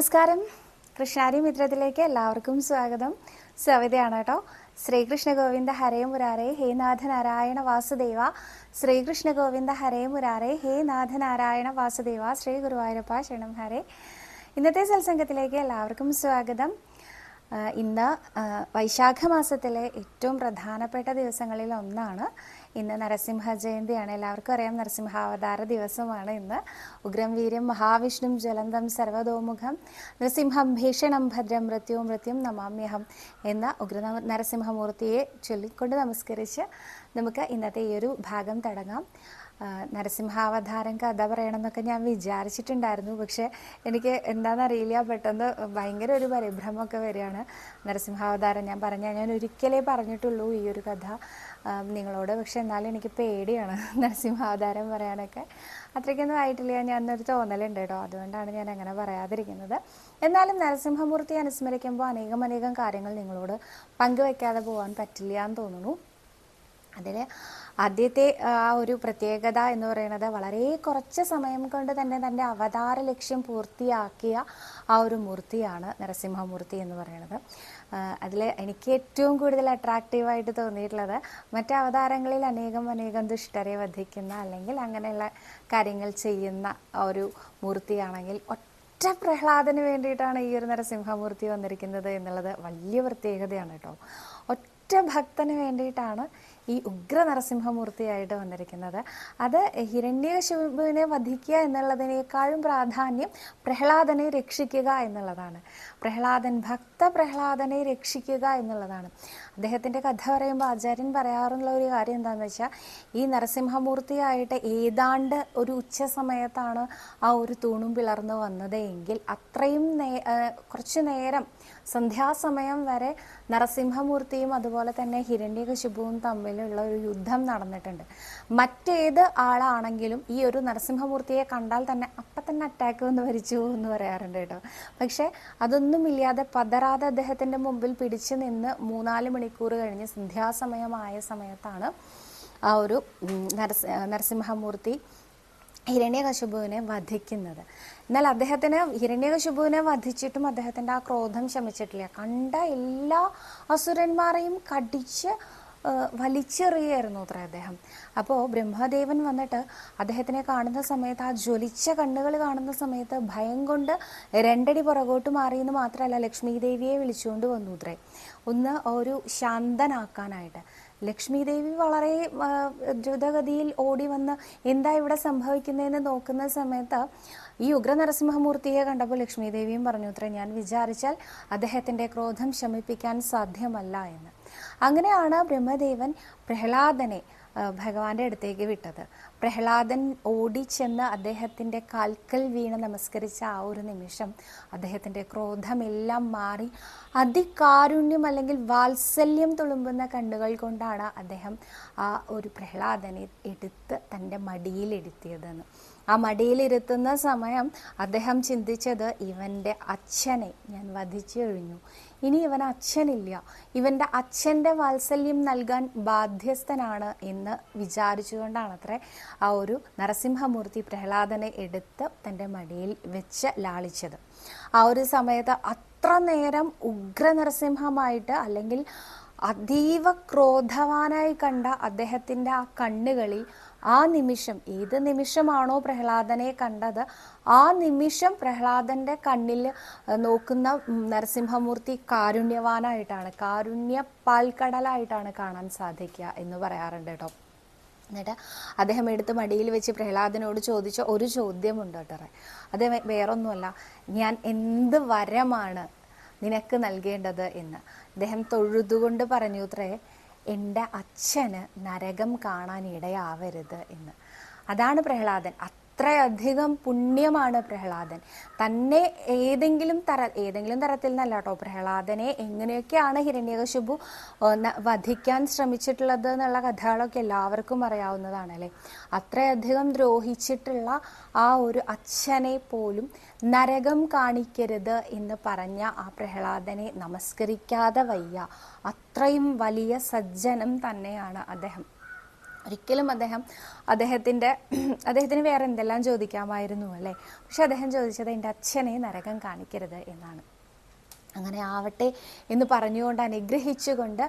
നമസ്കാരം. കൃഷ്ണാരി മിത്രത്തിലേക്ക് എല്ലാവർക്കും സ്വാഗതം. സവിതയാണ് കേട്ടോ. ശ്രീകൃഷ്ണ ഗോവിന്ദ ഹരേ മുരാരേ ഹേ നാഥ നാരായണ വാസുദേവ. ശ്രീകൃഷ്ണ ഗോവിന്ദ ഹരേ മുരാരേ ഹേ നാഥ നാരായണ വാസുദേവ. ശ്രീ ഗുരുവായൂരപ്പ ശരണം ഹരേ. ഇന്നത്തെ സത്സംഗത്തിലേക്ക് എല്ലാവർക്കും സ്വാഗതം. ഇന്ന് വൈശാഖ മാസത്തിലെ ഏറ്റവും പ്രധാനപ്പെട്ട ദിവസങ്ങളിൽ ഒന്നാണ്. ഇന്ന് നരസിംഹ ജയന്തിയാണ്. എല്ലാവർക്കും അറിയാം, നരസിംഹാവതാര ദിവസമാണ് ഇന്ന്. ഉഗ്രം വീര്യം മഹാവിഷ്ണും ജ്വലന്തം സർവതോമുഖം നരസിംഹം ഭീഷണം ഭദ്രം മൃത്യും നമാമ്യഹം എന്ന ഉഗ്ര നരസിംഹമൂർത്തിയെ ചൊല്ലിക്കൊണ്ട് നമസ്കരിച്ച് നമുക്ക് ഇന്നത്തെ ഈ ഒരു ഭാഗം തുടങ്ങാം. നരസിംഹാവതാരം കഥ പറയണമെന്നൊക്കെ ഞാൻ വിചാരിച്ചിട്ടുണ്ടായിരുന്നു. പക്ഷെ എനിക്ക് എന്താണെന്നറിയില്ല, പെട്ടെന്ന് ഭയങ്കര ഒരു പരിഭ്രമമൊക്കെ വരികയാണ്. നരസിംഹാവതാരം ഞാൻ ഒരിക്കലേ പറഞ്ഞിട്ടുള്ളൂ ഈ ഒരു കഥ നിങ്ങളോട്. പക്ഷെ എന്നാലും എനിക്ക് പേടിയാണ് നരസിംഹാവതാരം പറയാനൊക്കെ. അത്രയ്ക്കൊന്നും ആയിട്ടില്ല, ഞാനൊരു തോന്നലുണ്ട് കേട്ടോ. അതുകൊണ്ടാണ് ഞാൻ അങ്ങനെ പറയാതിരിക്കുന്നത്. എന്നാലും നരസിംഹമൂർത്തി അനുസ്മരിക്കുമ്പോൾ അനേകം കാര്യങ്ങൾ നിങ്ങളോട് പങ്കുവയ്ക്കാതെ പോകാൻ പറ്റില്ല എന്ന് തോന്നുന്നു. അതിൽ ആദ്യത്തെ ആ ഒരു പ്രത്യേകത എന്ന് പറയുന്നത്, വളരെ കുറച്ച് സമയം കൊണ്ട് തന്നെ തൻ്റെ അവതാര ലക്ഷ്യം പൂർത്തിയാക്കിയ ആ ഒരു മൂർത്തിയാണ് നരസിംഹമൂർത്തി എന്ന് പറയുന്നത്. അതിൽ എനിക്ക് ഏറ്റവും കൂടുതൽ അട്രാക്റ്റീവായിട്ട് തോന്നിയിട്ടുള്ളത്, മറ്റ് അവതാരങ്ങളിൽ അനേകം ദുഷ്ടരെ വധിക്കുന്ന അല്ലെങ്കിൽ അങ്ങനെയുള്ള കാര്യങ്ങൾ ചെയ്യുന്ന ഒരു മൂർത്തിയാണെങ്കിൽ, ഒറ്റ പ്രഹ്ലാദന് വേണ്ടിയിട്ടാണ് ഈ ഒരു നരസിംഹമൂർത്തി വന്നിരിക്കുന്നത് എന്നുള്ളത് വലിയ പ്രത്യേകതയാണ് കേട്ടോ. ഒറ്റ ഭക്തന് വേണ്ടിയിട്ടാണ് ഈ ഉഗ്ര നരസിംഹമൂർത്തിയായിട്ട് വന്നിരിക്കുന്നത്. അത് ഹിരണ്യകശിപുവിനെ വധിക്കുക എന്നുള്ളതിനേക്കാളും പ്രാധാന്യം പ്രഹ്ലാദനെ രക്ഷിക്കുക എന്നുള്ളതാണ്. ഭക്ത പ്രഹ്ലാദനെ രക്ഷിക്കുക എന്നുള്ളതാണ്. അദ്ദേഹത്തിൻ്റെ കഥ പറയുമ്പോൾ ആചാര്യൻ പറയാറുള്ള ഒരു കാര്യം എന്താണെന്ന് വെച്ചാൽ, ഈ നരസിംഹമൂർത്തിയായിട്ട് ഏതാണ്ട് ഒരു ഉച്ച സമയത്താണ് ആ ഒരു തൂണും പിളർന്നു വന്നത് എങ്കിൽ, അത്രയും കുറച്ചു നേരം സന്ധ്യാസമയം വരെ നരസിംഹമൂർത്തിയും അതുപോലെ തന്നെ ഹിരണ്യകശിപുവും തമ്മിലുള്ള ഒരു യുദ്ധം നടന്നിട്ടുണ്ട്. മറ്റേത് ആളാണെങ്കിലും ഈ ഒരു നരസിംഹമൂർത്തിയെ കണ്ടാൽ തന്നെ അപ്പം തന്നെ അറ്റാക്ക് വന്ന് മരിച്ചു എന്ന് പറയാറുണ്ട് കേട്ടോ. പക്ഷെ അതൊന്നുമില്ലാതെ പതറാതെ അദ്ദേഹത്തിൻ്റെ മുമ്പിൽ പിടിച്ചു നിന്ന് 3-4 മണിക്കൂർ കഴിഞ്ഞ് സന്ധ്യാസമയമായ സമയത്താണ് ആ ഒരു നരസിംഹമൂർത്തി ഹിരണ്യകശിപുവിനെ വധിക്കുന്നത്. എന്നാൽ ഹിരണ്യകശിപുവിനെ വധിച്ചിട്ടും അദ്ദേഹത്തിൻ്റെ ആ ക്രോധം ശമിച്ചിട്ടില്ല. കണ്ട എല്ലാ അസുരന്മാരെയും കടിച്ച് വലിച്ചെറിയായിരുന്നു അത്ര അദ്ദേഹം. അപ്പോൾ ബ്രഹ്മദേവൻ വന്നിട്ട് അദ്ദേഹത്തിനെ കാണുന്ന സമയത്ത്, ആ ജ്വലിച്ച കണ്ണുകൾ കാണുന്ന സമയത്ത് ഭയം കൊണ്ട് 2 അടി പുറകോട്ട് മാറിയെന്ന് മാത്രമല്ല, ലക്ഷ്മി ദേവിയെ വിളിച്ചുകൊണ്ട് വന്നു അത്രേ, ഒന്ന് ഒരു ശാന്തനാക്കാനായിട്ട്. ലക്ഷ്മി ദേവി വളരെ ദ്രുതഗതിയിൽ ഓടി വന്ന് എന്താ ഇവിടെ സംഭവിക്കുന്നതെന്ന് നോക്കുന്ന സമയത്ത് ഈ ഉഗ്ര നരസിംഹമൂർത്തിയെ കണ്ടപ്പോൾ ലക്ഷ്മി ദേവിയും പറഞ്ഞു അത്രേ, ഞാൻ വിചാരിച്ചാൽ അദ്ദേഹത്തിൻ്റെ ക്രോധം ശമിപ്പിക്കാൻ സാധ്യമല്ല എന്ന്. അങ്ങനെയാണ് ബ്രഹ്മദേവൻ പ്രഹ്ലാദനെ ഭഗവാന്റെ അടുത്തേക്ക് വിട്ടത്. പ്രഹ്ലാദൻ ഓടിച്ചെന്ന് അദ്ദേഹത്തിൻ്റെ കാൽക്കൽ വീണ് നമസ്കരിച്ച ആ ഒരു നിമിഷം അദ്ദേഹത്തിൻ്റെ ക്രോധമെല്ലാം മാറി അതികാരുണ്യം അല്ലെങ്കിൽ വാത്സല്യം തുളുമ്പുന്ന കണ്ണുകൾ കൊണ്ടാണ് അദ്ദേഹം ആ ഒരു പ്രഹ്ലാദനെ എടുത്ത് തൻ്റെ മടിയിലിരുത്തിയതെന്ന്. ആ മടിയിലിരുത്തുന്ന സമയം അദ്ദേഹം ചിന്തിച്ചത്, ഇവൻ്റെ അച്ഛനെ ഞാൻ വധിച്ചു കഴിഞ്ഞു, ഇനി ഇവൻ അച്ഛനില്ല, ഇവൻ്റെ അച്ഛൻ്റെ വാത്സല്യം നൽകാൻ ബാധ്യസ്ഥനാണ് എന്ന് വിചാരിച്ചുകൊണ്ടാണത്രേ ആ ഒരു നരസിംഹമൂർത്തി പ്രഹ്ലാദനെ എടുത്ത് തൻ്റെ മടിയിൽ വെച്ച് ലാളിച്ചത്. ആ ഒരു സമയത്ത് അത്ര നേരം ഉഗ്ര നരസിംഹമായിട്ട് അല്ലെങ്കിൽ അതീവ ക്രോധവാനായി കണ്ട അദ്ദേഹത്തിൻ്റെ ആ കണ്ണുകളിൽ ആ നിമിഷം, ഏത് നിമിഷമാണോ പ്രഹ്ലാദനെ കണ്ടത്, ആ നിമിഷം പ്രഹ്ലാദൻ്റെ കണ്ണിൽ നോക്കുന്ന നരസിംഹമൂർത്തി കാരുണ്യവാനായിട്ടാണ്, കാരുണ്യ പാൽക്കടലായിട്ടാണ് കാണാൻ സാധിക്കുക എന്ന് പറയാറുണ്ട് കേട്ടോ. എന്നിട്ട് അദ്ദേഹം എടുത്ത് മടിയിൽ വെച്ച് പ്രഹ്ലാദനോട് ചോദിച്ച ഒരു ചോദ്യമുണ്ട് കേട്ടോ. അത് വേറൊന്നുമല്ല, ഞാൻ എന്ത് വരമാണ് നിനക്ക് നൽകേണ്ടത് എന്ന്. അദ്ദേഹം തൊഴുതുകൊണ്ട് പറഞ്ഞു അത്രേ, എൻ്റെ അച്ഛന് നരകം കാണാൻ ഇടയാവരുത് എന്ന്. അതാണ് പ്രഹ്ലാദൻ. അത്രയധികം പുണ്യമാണ് പ്രഹ്ലാദൻ. തന്നെ ഏതെങ്കിലും തരത്തിൽ നിന്നല്ല കേട്ടോ, പ്രഹ്ലാദനെ എങ്ങനെയൊക്കെയാണ് ഹിരണ്യകശിപു വധിക്കാൻ ശ്രമിച്ചിട്ടുള്ളത് എന്നുള്ള കഥകളൊക്കെ എല്ലാവർക്കും അറിയാവുന്നതാണ് അല്ലേ. അത്രയധികം ദ്രോഹിച്ചിട്ടുള്ള ആ ഒരു അച്ഛനെ പോലും നരകം കാണിക്കരുത് എന്ന് പറഞ്ഞ ആ പ്രഹ്ലാദനെ നമസ്കരിക്കാതെ വയ്യ. അത്രയും വലിയ സജ്ജനം തന്നെയാണ് അദ്ദേഹം. ഒരിക്കലും അദ്ദേഹത്തിന് വേറെ എന്തെല്ലാം ചോദിക്കാമായിരുന്നു അല്ലേ? പക്ഷെ അദ്ദേഹം ചോദിച്ചത് എൻ്റെ അച്ഛനെ നരകം കാണിക്കരുത് എന്നാണ്. അങ്ങനെ ആവട്ടെ എന്ന് പറഞ്ഞുകൊണ്ട് അനുഗ്രഹിച്ചുകൊണ്ട്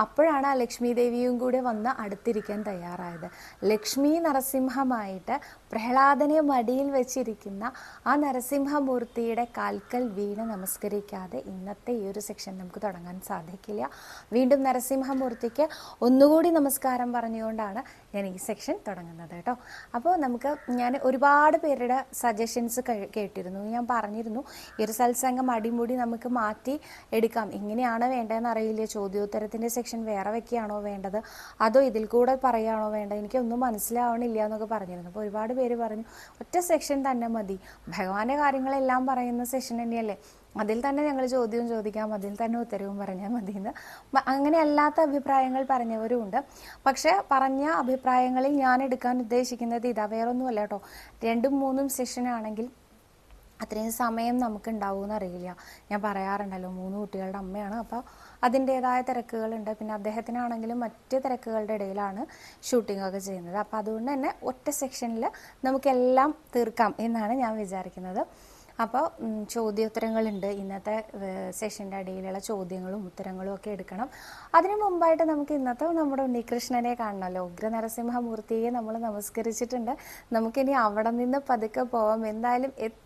അപ്പോഴാണ് ആ ലക്ഷ്മി ദേവിയും കൂടെ വന്ന് അടുത്തിരിക്കാൻ തയ്യാറായത്. ലക്ഷ്മി നരസിംഹമായിട്ട് പ്രഹ്ലാദനെ മടിയിൽ വെച്ചിരിക്കുന്ന ആ നരസിംഹമൂർത്തിയുടെ കാൽക്കൽ വീണ് നമസ്കരിക്കാതെ ഇന്നത്തെ ഈ ഒരു സെക്ഷൻ നമുക്ക് തുടങ്ങാൻ സാധിക്കില്ല. വീണ്ടും നരസിംഹമൂർത്തിക്ക് ഒന്നുകൂടി നമസ്കാരം പറഞ്ഞുകൊണ്ടാണ് ഞാൻ ഈ സെക്ഷൻ തുടങ്ങുന്നത് കേട്ടോ. അപ്പോൾ ഞാൻ ഒരുപാട് പേരുടെ സജഷൻസ് കേട്ടിരുന്നു. ഞാൻ പറഞ്ഞിരുന്നു ഈ ഒരു സത്സംഗം അടിമുടി നമുക്ക് മാറ്റി എടുക്കാം. ഇങ്ങനെയാണ് വേണ്ടതെന്ന് അറിയില്ല. ചോദ്യോത്തരത്തിൻ്റെ സെക്ഷൻ വേറെ വെക്കുകയാണോ വേണ്ടത്, അതോ ഇതിൽ കൂടെ പറയുകയാണോ വേണ്ടത്, എനിക്കൊന്നും മനസ്സിലാവണില്ല എന്നൊക്കെ പറഞ്ഞിരുന്നു. അപ്പോൾ ഒരുപാട് പേര് പറഞ്ഞു ഒറ്റ സെക്ഷൻ തന്നെ മതി, ഭഗവാന്റെ കാര്യങ്ങളെല്ലാം പറയുന്ന സെക്ഷൻ തന്നെയല്ലേ, അതിൽ തന്നെ ഞങ്ങൾ ചോദ്യവും ചോദിക്കാം, അതിൽ തന്നെ ഉത്തരവും പറഞ്ഞാൽ മതി എന്ന്. അങ്ങനെ അല്ലാത്ത അഭിപ്രായങ്ങൾ പറഞ്ഞവരും ഉണ്ട്. പക്ഷെ പറഞ്ഞ അഭിപ്രായങ്ങളിൽ ഞാൻ എടുക്കാൻ ഉദ്ദേശിക്കുന്നത് ഇതാ, വേറൊന്നുമല്ല കേട്ടോ. 2ഉം 3ഉം സെഷനാണെങ്കിൽ അത്രയും സമയം നമുക്ക് ഉണ്ടാവുമെന്ന് അറിയില്ല. ഞാൻ പറയാറുണ്ടല്ലോ 3 കുട്ടികളുടെ അമ്മയാണ്, അപ്പോൾ അതിൻ്റേതായ തിരക്കുകളുണ്ട്. പിന്നെ അദ്ദേഹത്തിനാണെങ്കിലും മറ്റ് തിരക്കുകളുടെ ഇടയിലാണ് ഷൂട്ടിങ്ങൊക്കെ ചെയ്യുന്നത്. അപ്പോൾ അതുകൊണ്ട് തന്നെ ഒറ്റ സെക്ഷനിൽ നമുക്കെല്ലാം തീർക്കാം എന്നാണ് ഞാൻ വിചാരിക്കുന്നത്. അപ്പോൾ ചോദ്യോത്തരങ്ങളുണ്ട്. ഇന്നത്തെ സെഷൻ്റെ ഇടയിലുള്ള ചോദ്യങ്ങളും ഉത്തരങ്ങളും ഒക്കെ എടുക്കണം. അതിനു മുമ്പായിട്ട് നമുക്ക് ഇന്നത്തെ നമ്മുടെ ഉണ്ണികൃഷ്ണനെ കാണണമല്ലോ. ഉഗ്രനരസിംഹമൂർത്തിയെ നമ്മൾ നമസ്കരിച്ചിട്ടുണ്ട്. നമുക്കിനി അവിടെ നിന്ന് പതുക്കെ പോവാം. എന്തായാലും എത്ര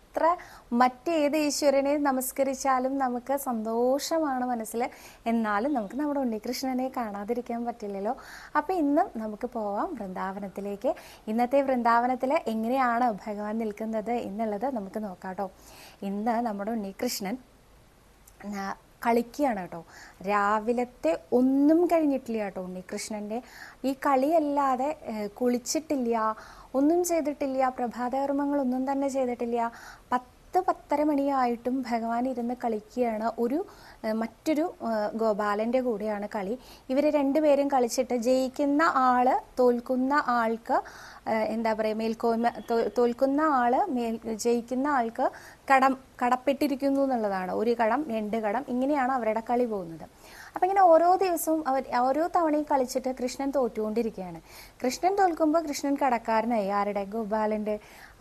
മറ്റേത് ഈശ്വരനെ നമസ്കരിച്ചാലും നമുക്ക് സന്തോഷമാണ് മനസ്സിൽ. എന്നാലും നമുക്ക് നമ്മുടെ ഉണ്ണികൃഷ്ണനെ കാണാതിരിക്കാൻ പറ്റില്ലല്ലോ. അപ്പോൾ ഇന്നും നമുക്ക് പോവാം വൃന്ദാവനത്തിലേക്ക്. ഇന്നത്തെ വൃന്ദാവനത്തിൽ എങ്ങനെയാണ് ഭഗവാൻ നിൽക്കുന്നത് എന്നുള്ളത് നമുക്ക് നോക്കാം കേട്ടോ. ഇന്ന് നമ്മുടെ ഉണ്ണികൃഷ്ണൻ കളിക്കുകയാണ് കേട്ടോ. രാവിലത്തെ ഒന്നും കഴിഞ്ഞിട്ടില്ല കേട്ടോ ഉണ്ണികൃഷ്ണൻ്റെ. ഈ കളിയല്ലാതെ കുളിച്ചിട്ടില്ല, ഒന്നും ചെയ്തിട്ടില്ല, പ്രഭാതകർമ്മങ്ങളൊന്നും തന്നെ ചെയ്തിട്ടില്ല. 10-10:30 മണിയായിട്ടും ഭഗവാൻ ഇരുന്ന് കളിക്കുകയാണ്. മറ്റൊരു ഗോപാലൻ്റെ കൂടെയാണ് കളി. ഇവർ രണ്ടുപേരും കളിച്ചിട്ട് ജയിക്കുന്ന ആള് തോൽക്കുന്ന ആൾക്ക് എന്താ പറയുക, തോൽക്കുന്ന ആള് ജയിക്കുന്ന ആൾക്ക് കടപ്പെട്ടിരിക്കുന്നു എന്നുള്ളതാണ്. 1 കടം 2 കടം ഇങ്ങനെയാണ് അവരുടെ കളി പോകുന്നത്. അപ്പം ഇങ്ങനെ ഓരോ ദിവസവും ഓരോ തവണയും കളിച്ചിട്ട് കൃഷ്ണൻ തോറ്റുകൊണ്ടിരിക്കുകയാണ്. കൃഷ്ണൻ തോൽക്കുമ്പോൾ കൃഷ്ണൻ കടക്കാരനായി. ആരുടെ? ഗോപാലൻ്റെ,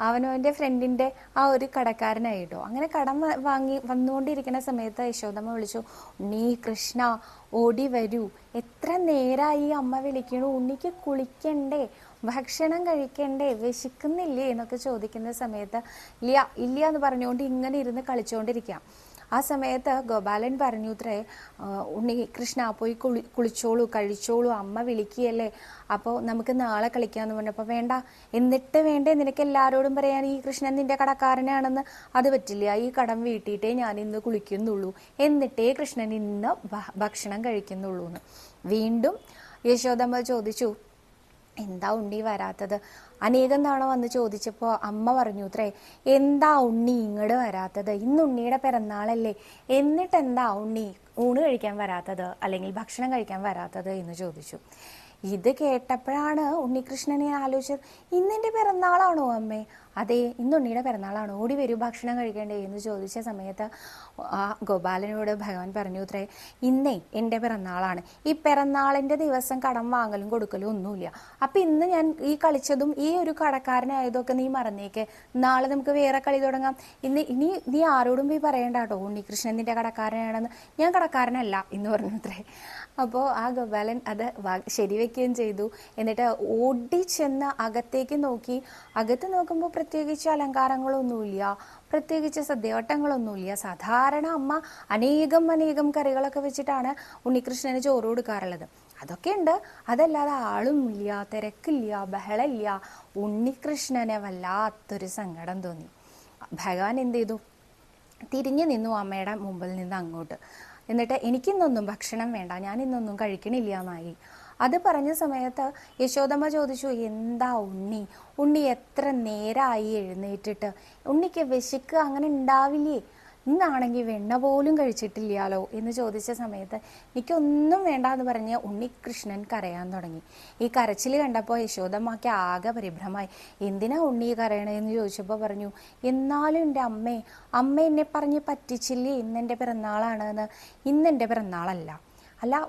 അവനവൻ്റെ ഫ്രണ്ടിൻ്റെ ആ ഒരു കടക്കാരനായി കേട്ടോ. അങ്ങനെ കടം വന്നുകൊണ്ടിരിക്കുന്ന സമയത്ത് യശോദമ്മ വിളിച്ചു, ഉണ്ണി കൃഷ്ണ ഓടി വരൂ, എത്ര നേരമായി അമ്മ വിളിക്കണു, ഉണ്ണിക്ക് കുളിക്കണ്ടേ, ഭക്ഷണം കഴിക്കണ്ടേ, വിശക്കുന്നില്ലേ എന്നൊക്കെ ചോദിക്കുന്ന സമയത്ത് ഇല്ല എന്ന് പറഞ്ഞുകൊണ്ട് ഇങ്ങനെ ഇരുന്ന് കളിച്ചുകൊണ്ടിരിക്കാം. ആ സമയത്ത് ഗോപാലൻ പറഞ്ഞു ഇത്രേ, ഉണ്ണി കൃഷ്ണ പോയി കുളിച്ചോളൂ, കഴിച്ചോളൂ, അമ്മ വിളിക്കുകയല്ലേ, അപ്പോൾ നമുക്ക് നാളെ കളിക്കാമെന്ന് പറഞ്ഞപ്പോൾ വേണ്ട, എന്നിട്ട് വേണ്ടേ നിനക്ക് എല്ലാവരോടും പറയാൻ ഈ കൃഷ്ണൻ നിന്റെ കടക്കാരനാണെന്ന്? അത് പറ്റില്ല, ഈ കടം വീട്ടിയിട്ടേ ഞാൻ ഇന്ന് കുളിക്കുന്നുള്ളൂ, എന്നിട്ടേ കൃഷ്ണൻ ഇന്ന് ഭക്ഷണം കഴിക്കുന്നുള്ളൂ എന്ന്. വീണ്ടും യശോദമ്മ ചോദിച്ചു, എന്താ ഉണ്ണി വരാത്തത്? അനേകം തവണ വന്ന് ചോദിച്ചപ്പോൾ അമ്മ പറഞ്ഞു ഇത്രേ, എന്താ ഉണ്ണി ഇങ്ങോട്ട് വരാത്തത്? ഇന്ന് ഉണ്ണിയുടെ പിറന്നാളല്ലേ, എന്നിട്ടെന്താ ഉണ്ണി ഊണ് കഴിക്കാൻ വരാത്തത്, അല്ലെങ്കിൽ ഭക്ഷണം കഴിക്കാൻ വരാത്തത് എന്ന് ചോദിച്ചു. ഇത് കേട്ടപ്പോഴാണ് ഉണ്ണികൃഷ്ണനെ ആലോചിച്ചത്, ഇന്നെൻ്റെ പിറന്നാളാണോ അമ്മേ? അതെ, ഇന്ന് ഉണ്ണിയുടെ പിറന്നാളാണ്, ഓടി വരൂ ഭക്ഷണം കഴിക്കണ്ടേ എന്ന് ചോദിച്ച സമയത്ത് ആ ഗോപാലനോട് ഭഗവാൻ പറഞ്ഞു ഇത്രേ, ഇന്നേ എൻ്റെ പിറന്നാളാണ്, ഈ പിറന്നാളിൻ്റെ ദിവസം കടം വാങ്ങലും കൊടുക്കലും ഒന്നുമില്ല. അപ്പം ഇന്ന് ഞാൻ ഈ കളിച്ചതും ഈ ഒരു കടക്കാരനായതൊക്കെ നീ മറന്നേക്ക്, നാളെ നമുക്ക് വേറെ കളി തുടങ്ങാം. ഇനി നീ ആരോടും പോയി പറയണ്ട കേട്ടോ ഉണ്ണികൃഷ്ണൻ നിൻ്റെ കടക്കാരനാണെന്ന്, ഞാൻ കടക്കാരനല്ല എന്ന് പറഞ്ഞു അത്രേ. അപ്പോൾ ആ ഗോപാലൻ അത് ശരിവെക്കുകയും ചെയ്തു. എന്നിട്ട് ഓടിച്ചെന്ന് അകത്തേക്ക് നോക്കി. അകത്ത് നോക്കുമ്പോൾ പ്രത്യേകിച്ച് അലങ്കാരങ്ങളൊന്നുമില്ല, പ്രത്യേകിച്ച് സദ്യവട്ടങ്ങളൊന്നുമില്ല. സാധാരണ അമ്മ അനേകം കറികളൊക്കെ വെച്ചിട്ടാണ് ഉണ്ണികൃഷ്ണന് ചോറ് കൊടുക്കാറുള്ളത്. അതൊക്കെ ഉണ്ട്, അതല്ലാതെ ആളുമില്ല, തിരക്കില്ല, ബഹളമില്ല. ഉണ്ണികൃഷ്ണനെ വല്ലാത്തൊരു സങ്കടം തോന്നി. ഭഗവാൻ എന്ത് ചെയ്തു? തിരിഞ്ഞു നിന്നു അമ്മയുടെ മുമ്പിൽ നിന്ന് അങ്ങോട്ട്. എന്നിട്ട് എനിക്കിന്നൊന്നും ഭക്ഷണം വേണ്ട, ഞാൻ ഇന്നൊന്നും കഴിക്കണില്ല എന്നായി. അത് പറഞ്ഞ സമയത്ത് യശോദമ്മ ചോദിച്ചു, എന്താ ഉണ്ണി എത്ര നേരമായി എഴുന്നേറ്റിട്ട്, ഉണ്ണിക്ക് വിശക്ക് അങ്ങനെ ഉണ്ടാവില്ലേ, ഇന്നാണെങ്കിൽ വെണ്ണ പോലും കഴിച്ചിട്ടില്ലാലോ എന്ന് ചോദിച്ച സമയത്ത് എനിക്കൊന്നും വേണ്ട എന്ന് പറഞ്ഞ് ഉണ്ണികൃഷ്ണൻ കരയാൻ തുടങ്ങി. ഈ കരച്ചിൽ കണ്ടപ്പോൾ യശോദമ്മയ്ക്ക് ആകെ പരിഭ്രമായി. എന്തിനാ ഉണ്ണി കരയണേന്ന് ചോദിച്ചപ്പോൾ പറഞ്ഞു, എന്നാലും എൻ്റെ അമ്മ എന്നെ പറഞ്ഞ് പറ്റിച്ചില്ലേ ഇന്നെൻ്റെ പിറന്നാളാണ് എന്ന്. ഇന്നെൻ്റെ പിറന്നാളല്ല, അല്ല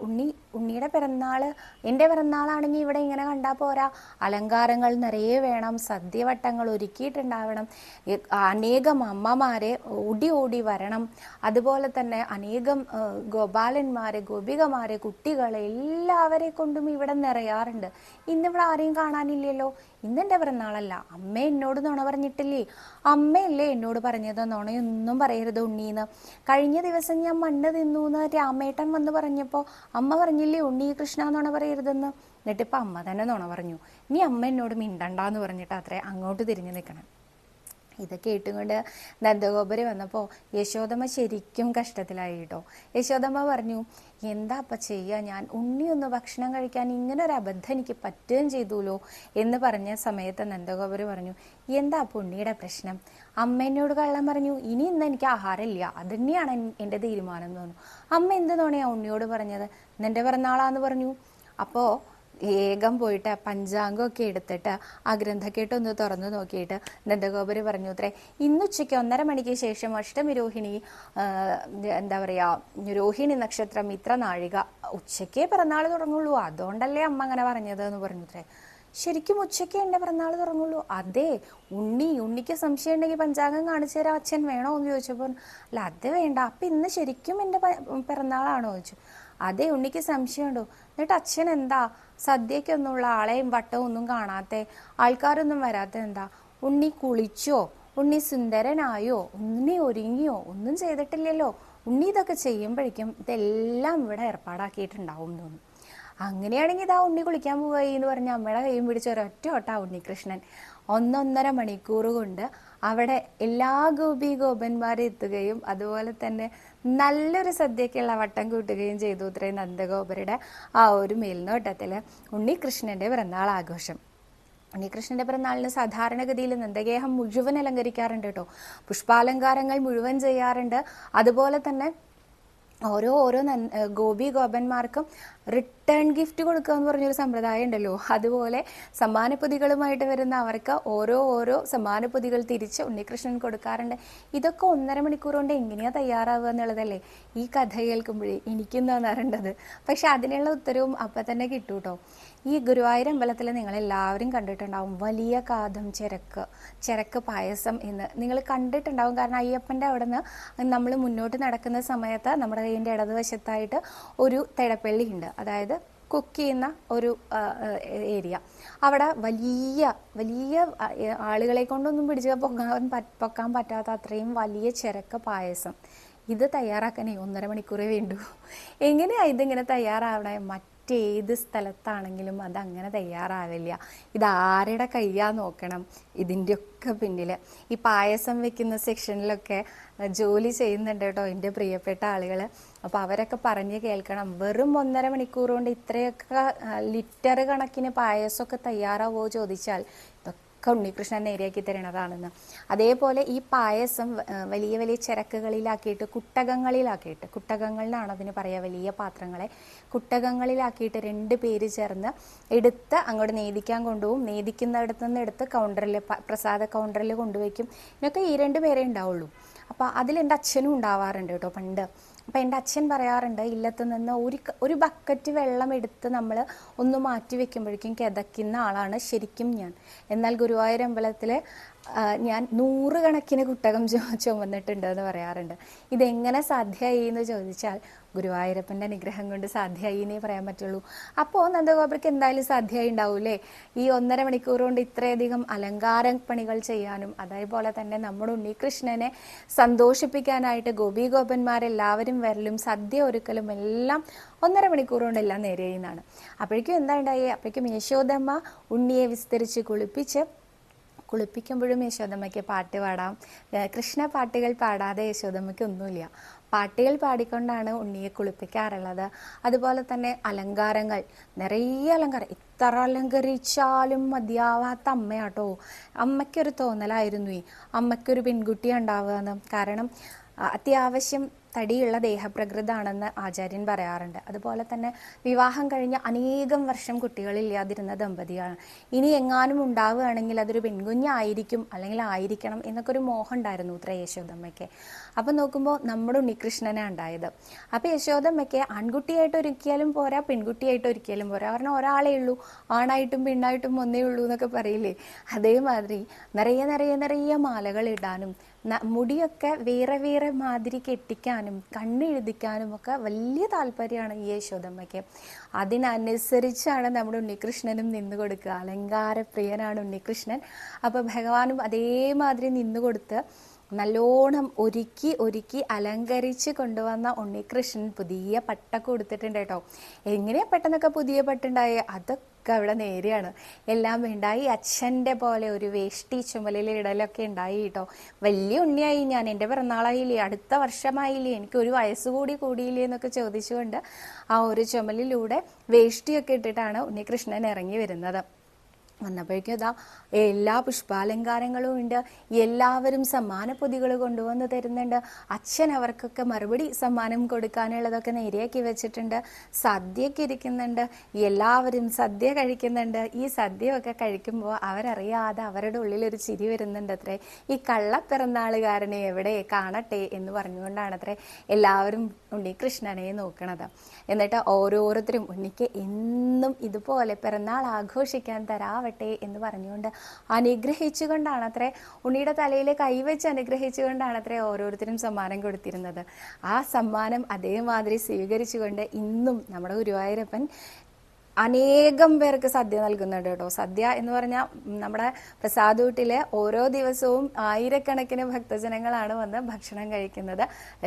ഉണ്ണിയുടെ പിറന്നാൾ, എൻ്റെ പിറന്നാളാണെങ്കിൽ ഇവിടെ ഇങ്ങനെ കണ്ടാൽ പോരാ, അലങ്കാരങ്ങൾ നിറയെ വേണം, സദ്യവട്ടങ്ങൾ ഒരുക്കിയിട്ടുണ്ടാവണം, അനേകം അമ്മമാരെ ഓടി ഓടി വരണം, അതുപോലെ തന്നെ അനേകം ഗോപാലന്മാരെ, ഗോപികമാരെ, കുട്ടികളെ എല്ലാവരെ കൊണ്ടും ഇവിടെ നിറയാറുണ്ട്. ഇന്നിവിടെ ആരെയും കാണാനില്ലല്ലോ. ഇന്നെൻ്റെ പിറന്നാളല്ല, അമ്മ എന്നോട് നുണ പറഞ്ഞിട്ടില്ലേ, അമ്മയല്ലേ എന്നോട് പറഞ്ഞത് നുണയൊന്നും പറയരുത് ഉണ്ണീന്ന്. കഴിഞ്ഞ ദിവസം ഞാൻ മണ്ണ് തിന്നു എന്ന് രാമേട്ടൻ വന്ന് പറഞ്ഞപ്പോൾ അമ്മ പറഞ്ഞില്ലേ ഉണ്ണി കൃഷ്ണ നുണ പറയരുതെന്ന്. എന്നിട്ടിപ്പോൾ അമ്മ തന്നെ നുണ പറഞ്ഞു. ഇനി അമ്മ എന്നോട് മിണ്ടണ്ടെന്ന് പറഞ്ഞിട്ട് അത്രേ അങ്ങോട്ട് തിരിഞ്ഞു നിൽക്കണം. ഇത് കേട്ടുകൊണ്ട് നന്ദഗോപര് വന്നപ്പോൾ യശോദമ്മ ശരിക്കും കഷ്ടത്തിലായി കേട്ടോ. യശോദമ്മ പറഞ്ഞു, എന്താ അപ്പം ചെയ്യുക, ഞാൻ ഉണ്ണിയൊന്ന് ഭക്ഷണം കഴിക്കാൻ ഇങ്ങനെ ഒരു അബദ്ധം എനിക്ക് പറ്റുകയും ചെയ്തുല്ലോ എന്ന് പറഞ്ഞ സമയത്ത് നന്ദഗോപര് പറഞ്ഞു, എന്താ അപ്പം ഉണ്ണിയുടെ പ്രശ്നം? അമ്മ എന്നോട് കള്ളം പറഞ്ഞു, ഇന്ന് എനിക്ക് ആഹാരമില്ല, അത് തന്നെയാണ് എൻ്റെ തീരുമാനം എന്ന് പറഞ്ഞു. അമ്മ എന്ത് നുണയാ ഉണ്ണിയോട് പറഞ്ഞത്? ഇന്നെൻ്റെ പിറന്നാളാന്ന് പറഞ്ഞു. അപ്പോൾ വേഗം പോയിട്ട് പഞ്ചാംഗമൊക്കെ എടുത്തിട്ട് ആ ഗ്രന്ഥക്കേട്ടൊന്ന് തുറന്നു നോക്കിയിട്ട് നന്ദഗോപര് പറഞ്ഞു അത്രേ, ഇന്നുച്ചയ്ക്ക് 1:30 മണിക്ക് ശേഷം അഷ്ടമി രോഹിണി, എന്താ പറയുക, രോഹിണി നക്ഷത്രം ഇത്ര നാഴിക, ഉച്ചയ്ക്കേ പിറന്നാൾ തുടങ്ങുള്ളൂ, അതുകൊണ്ടല്ലേ അമ്മ അങ്ങനെ പറഞ്ഞത് എന്ന് പറഞ്ഞു അത്രേ. ശരിക്കും ഉച്ചയ്ക്ക് എൻ്റെ പിറന്നാൾ തുടങ്ങുള്ളൂ? അതെ. ഉണ്ണിക്ക് സംശയം ഉണ്ടെങ്കിൽ പഞ്ചാംഗം കാണിച്ചു തരാം അച്ഛൻ, വേണോ എന്ന് ചോദിച്ചപ്പോൾ അല്ല അത് വേണ്ട, അപ്പം ഇന്ന് ശരിക്കും എൻ്റെ പിറന്നാളാണോ ചോദിച്ചു. അതെ, ഉണ്ണിക്ക് സംശയമുണ്ടോ? എന്നിട്ട് അച്ഛൻ എന്താ സദ്യക്കൊന്നുള്ള ആളെയും വട്ടവും ഒന്നും കാണാത്തെ, ആൾക്കാരൊന്നും വരാത്ത എന്താ? ഉണ്ണി കുളിച്ചോ? ഉണ്ണി സുന്ദരനായോ? ഉണ്ണി ഒരുങ്ങിയോ? ഒന്നും ചെയ്തിട്ടില്ലല്ലോ. ഉണ്ണി ഇതൊക്കെ ചെയ്യുമ്പോഴേക്കും ഇതെല്ലാം ഇവിടെ ഏർപ്പാടാക്കിയിട്ടുണ്ടാവും എന്ന് തോന്നുന്നു. അങ്ങനെയാണെങ്കിൽ ഇതാ ഉണ്ണി കുളിക്കാൻ പോയി എന്ന് പറഞ്ഞ് അമ്മയുടെ കൈയും പിടിച്ച ഒരൊറ്റ ഓട്ടാ ഉണ്ണികൃഷ്ണൻ 1.5 മണിക്കൂർ കൊണ്ട് അവിടെ എല്ലാ ഗോപന്മാരെ എത്തുകയും അതുപോലെ തന്നെ നല്ലൊരു സദ്യക്കുള്ള വട്ടം കൂട്ടുകയും ചെയ്തു ഇത്രയും നന്ദഗോപരുടെ ആ ഒരു മേൽനോട്ടത്തിൽ ഉണ്ണികൃഷ്ണന്റെ പിറന്നാൾ ആഘോഷം. ഉണ്ണികൃഷ്ണന്റെ പിറന്നാളിന് സാധാരണഗതിയിൽ നന്ദഗേഹം മുഴുവൻ അലങ്കരിക്കാറുണ്ട് കേട്ടോ. പുഷ്പാലങ്കാരങ്ങൾ മുഴുവൻ ചെയ്യാറുണ്ട്. അതുപോലെ തന്നെ ഓരോ ഗോപന്മാർക്കും റിട്ടേൺ ഗിഫ്റ്റ് കൊടുക്കുക എന്ന് പറഞ്ഞൊരു സമ്പ്രദായം ഉണ്ടല്ലോ. അതുപോലെ സമ്മാനപ്പൊതികളുമായിട്ട് വരുന്ന അവർക്ക് ഓരോ സമ്മാനപ്പൊതികൾ തിരിച്ച് ഉണ്ണികൃഷ്ണൻ കൊടുക്കാറുണ്ട്. ഇതൊക്കെ 1.5 മണിക്കൂർ കൊണ്ട് എങ്ങനെയാണ് തയ്യാറാവുക എന്നുള്ളതല്ലേ ഈ കഥ കേൾക്കുമ്പോഴേ എനിക്കും തോന്നാറുണ്ടത്. പക്ഷെ അതിനുള്ള ഉത്തരവും അപ്പം തന്നെ കിട്ടും കേട്ടോ. ഈ ഗുരുവായൂർ അമ്പലത്തിൽ നിങ്ങളെല്ലാവരും കണ്ടിട്ടുണ്ടാവും വലിയ കാതം ചിരക്ക് പായസം എന്ന് നിങ്ങൾ കണ്ടിട്ടുണ്ടാവും. കാരണം അയ്യപ്പൻ്റെ അവിടെ നിന്ന് നമ്മൾ മുന്നോട്ട് നടക്കുന്ന സമയത്ത് നമ്മുടെ കയ്യിൻ്റെ ഇടതുവശത്തായിട്ട് ഒരു തിടപ്പള്ളി ഉണ്ട്, അതായത് കുക്ക് ചെയ്യുന്ന ഒരു ഏരിയ. അവിടെ വലിയ ആളുകളെ കൊണ്ടൊന്നും പിടിച്ച് പൊക്കാൻ പറ്റാത്ത അത്രയും വലിയ ചിരക്ക് പായസം. ഇത് തയ്യാറാക്കാനേ 1.5 മണിക്കൂറേ വേണ്ടൂ. എങ്ങനെയാണ് ഇതിങ്ങനെ തയ്യാറാവണേ? മറ്റേത് സ്ഥലത്താണെങ്കിലും അതങ്ങനെ തയ്യാറാവില്ല. ഇതാരുടെ കയ്യാ നോക്കണം. ഇതിൻ്റെയൊക്കെ പിന്നിൽ ഈ പായസം വെക്കുന്ന സെക്ഷനിലൊക്കെ ജോലി ചെയ്യുന്നുണ്ട് കേട്ടോ എൻ്റെ പ്രിയപ്പെട്ട ആളുകൾ. അപ്പോൾ അവരൊക്കെ പറഞ്ഞ് കേൾക്കണം, വെറും 1.5 മണിക്കൂർ കൊണ്ട് ഇത്രയൊക്കെ ലിറ്റർ കണക്കിന് പായസമൊക്കെ തയ്യാറാവോ ചോദിച്ചാൽ ഇതൊക്കെ ഉണ്ണികൃഷ്ണൻ നേരെയാക്കി തരണതാണെന്ന്. അതേപോലെ ഈ പായസം വലിയ ചിരക്കുകളിലാക്കിയിട്ട് കുട്ടകങ്ങളിലാണ് അതിന് പറയുക, വലിയ പാത്രങ്ങളെ കുട്ടകങ്ങളിലാക്കിയിട്ട് 2 പേര് ചേർന്ന് എടുത്ത് അങ്ങോട്ട് നേദിക്കാൻ കൊണ്ടുപോകും. നേദിക്കുന്നിടത്തു നിന്ന് എടുത്ത് കൗണ്ടറിൽ, പ്രസാദ കൗണ്ടറിൽ കൊണ്ടുവയ്ക്കും. ഇതിനൊക്കെ ഈ 2 പേരേ ഉണ്ടാവുള്ളൂ. അപ്പോൾ അതിലെൻ്റെ അച്ഛനും ഉണ്ടാവാറുണ്ട് കേട്ടോ പണ്ട്. അപ്പം എൻ്റെ അച്ഛൻ പറയാറുണ്ട്, ഇല്ലത്ത് നിന്ന് ഒരു ബക്കറ്റ് വെള്ളം എടുത്ത് നമ്മൾ ഒന്ന് മാറ്റി വെക്കുമ്പോഴേക്കും കിതയ്ക്കുന്ന ആളാണ് ശരിക്കും ഞാൻ. എന്നാൽ ഗുരുവായൂർ അമ്പലത്തിൽ ഞാൻ 100 കണക്കിന് കുട്ടകം ചുമന്നിട്ടുണ്ട് എന്ന് പറയാറുണ്ട്. ഇതെങ്ങനെ സാധ്യമായി എന്ന് ചോദിച്ചാൽ ഗുരുവായൂരപ്പൻ്റെ അനുഗ്രഹം കൊണ്ട് സാധ്യമായി എന്നേ പറയാൻ പറ്റുള്ളൂ. അപ്പോൾ നന്ദഗോപർക്ക് എന്തായാലും സാധ്യമായി ഉണ്ടാവൂലേ ഈ 1.5 മണിക്കൂർ കൊണ്ട് ഇത്രയധികം അലങ്കാര പണികൾ ചെയ്യാനും. അതേപോലെ തന്നെ നമ്മുടെ ഉണ്ണികൃഷ്ണനെ സന്തോഷിപ്പിക്കാനായിട്ട് ഗോപന്മാരെല്ലാവരും വരലും സദ്യ ഒരുക്കലും എല്ലാം 1.5 മണിക്കൂർ കൊണ്ട് എല്ലാം നേരെയെന്നാണ്. അപ്പോഴേക്കും എന്താ ഉണ്ടായി? അപ്പോഴേക്കും യശോദമ്മ ഉണ്ണിയെ വിസ്തരിച്ച് കുളിപ്പിക്കുമ്പോഴും യശോദമ്മയ്ക്ക് പാട്ട് പാടാം. കൃഷ്ണ പാട്ടുകൾ പാടാതെ യശോദമ്മയ്ക്ക് ഒന്നുമില്ല. പാട്ടുകൾ പാടിക്കൊണ്ടാണ് ഉണ്ണിയെ കുളിപ്പിക്കാറുള്ളത്. അതുപോലെ തന്നെ അലങ്കാരങ്ങൾ, നിറയെ അലങ്കാരം, ഇത്ര അലങ്കരിച്ചാലും മതിയാവാത്ത അമ്മയാട്ടോ. അമ്മയ്ക്കൊരു തോന്നലായിരുന്നു അമ്മയ്ക്കൊരു പെൺകുട്ടി ഉണ്ടാവുക എന്ന്. കാരണം അത്യാവശ്യം തടിയുള്ള ദേഹപ്രകൃതാണെന്ന് ആചാര്യൻ പറയാറുണ്ട്. അതുപോലെ തന്നെ വിവാഹം കഴിഞ്ഞ് അനേകം വർഷം കുട്ടികളില്ലാതിരുന്ന ദമ്പതികളാണ്. ഇനി എങ്ങാനും ഉണ്ടാവുകയാണെങ്കിൽ അതൊരു പെൺകുഞ്ഞായിരിക്കും അല്ലെങ്കിൽ ആയിരിക്കണം എന്നൊക്കെ ഒരു മോഹം ഉണ്ടായിരുന്നു ഇത്ര യശോദമ്മയ്ക്ക്. അപ്പം നോക്കുമ്പോൾ നമ്മുടെ ഉണ്ണികൃഷ്ണനാണ് ഉണ്ടായത്. അപ്പോൾ യശോദമ്മയ്ക്ക് ആൺകുട്ടിയായിട്ട് ഒരുക്കിയാലും പോരാ, പെൺകുട്ടിയായിട്ട് ഒരുക്കിയാലും പോരാ. കാരണം ഒരാളേ ഉള്ളൂ, ആണായിട്ടും പെണ്ണായിട്ടും ഒന്നേ ഉള്ളൂ എന്നൊക്കെ പറയില്ലേ, അതേമാതിരി നിറയെ നിറയെ നിറയെ മാലകൾ ഇടാനും മുടിയൊക്കെ വേറെ വേറെ മാതിരി കെട്ടിക്കാനും കണ്ണെഴുതിക്കാനും ഒക്കെ വലിയ താല്പര്യമാണ് ഈ യശോദമ്മയ്ക്ക്. അതിനനുസരിച്ചാണ് നമ്മുടെ ഉണ്ണികൃഷ്ണനും നിന്നു കൊടുക്കുക. അലങ്കാരപ്രിയനാണ് ഉണ്ണികൃഷ്ണൻ. അപ്പോൾ ഭഗവാനും അതേമാതിരി നിന്നു കൊടുത്ത് നല്ലോണം ഒരുക്കി ഒരുക്കി അലങ്കരിച്ച് കൊണ്ടുവന്ന ഉണ്ണികൃഷ്ണൻ പുതിയ പട്ടൊക്കെ കൊടുത്തിട്ടുണ്ട് കേട്ടോ. എങ്ങനെയാ പെട്ടെന്നൊക്കെ പുതിയ പട്ടുണ്ടായി? അതൊക്കെ അവിടെ നേരെയാണ്. എല്ലാം ഉണ്ടായി. അച്ഛൻ്റെ പോലെ ഒരു വേഷ്ടി ചുമലിൽ ഇടലൊക്കെ ഉണ്ടായി കേട്ടോ. വലിയ ഉണ്ണിയായി ഞാൻ, എൻ്റെ പിറന്നാളായില്ലേ, അടുത്ത വർഷമായില്ലേ, എനിക്ക് ഒരു വയസ്സ് കൂടി കൂടിയില്ലേ എന്നൊക്കെ ചോദിച്ചുകൊണ്ട് ആ ഒരു ചുമലിലൂടെ വേഷ്ടിയൊക്കെ ഇട്ടിട്ടാണ് ഉണ്ണികൃഷ്ണൻ ഇറങ്ങി വരുന്നത്. വന്നപ്പോഴേക്കും ഇതാ എല്ലാ പുഷ്പാലങ്കാരങ്ങളും ഉണ്ട്. എല്ലാവരും സമ്മാനപ്പൊതികൾ കൊണ്ടുവന്ന് തരുന്നുണ്ട്. അച്ഛൻ അവർക്കൊക്കെ മറുപടി സമ്മാനം കൊടുക്കാനുള്ളതൊക്കെ നേരെയാക്കി വെച്ചിട്ടുണ്ട്. സദ്യയൊക്കെ ഇരിക്കുന്നുണ്ട്. എല്ലാവരും സദ്യ കഴിക്കുന്നുണ്ട്. ഈ സദ്യയൊക്കെ കഴിക്കുമ്പോൾ അവരറിയാതെ അവരുടെ ഉള്ളിലൊരു ചിരി വരുന്നുണ്ട് അത്രേ. ഈ കള്ളപ്പിറന്നാളുകാരനെ എവിടെ കാണട്ടെ എന്ന് പറഞ്ഞുകൊണ്ടാണത്രേ എല്ലാവരും ഉണ്ണികൃഷ്ണനെ നോക്കണത്. എന്നിട്ട് ഓരോരുത്തരും ഉണ്ണിക്ക് എന്നും ഇതുപോലെ പിറന്നാൾ ആഘോഷിക്കാൻ തരാവട്ടെ എന്ന് പറഞ്ഞുകൊണ്ട് അനുഗ്രഹിച്ചുകൊണ്ടാണ് അത്രേ, ഉണ്ണിയുടെ തലയിൽ കൈവച്ച് അനുഗ്രഹിച്ചുകൊണ്ടാണ് അത്രേ ഓരോരുത്തരും സമ്മാനം കൊടുത്തിരുന്നത്. ആ സമ്മാനം അതേമാതിരി സ്വീകരിച്ചുകൊണ്ട് ഇന്നും നമ്മുടെ ഗുരുവായൂരപ്പൻ അനേകം പേർക്ക് സദ്യ നൽകുന്നുണ്ട് കേട്ടോ. സദ്യ എന്ന് പറഞ്ഞാൽ നമ്മുടെ പ്രസാദൂട്ടിലെ ഓരോ ദിവസവും ആയിരക്കണക്കിന് ഭക്തജനങ്ങളാണ് വന്ന് ഭക്ഷണം കഴിക്കുന്നത്.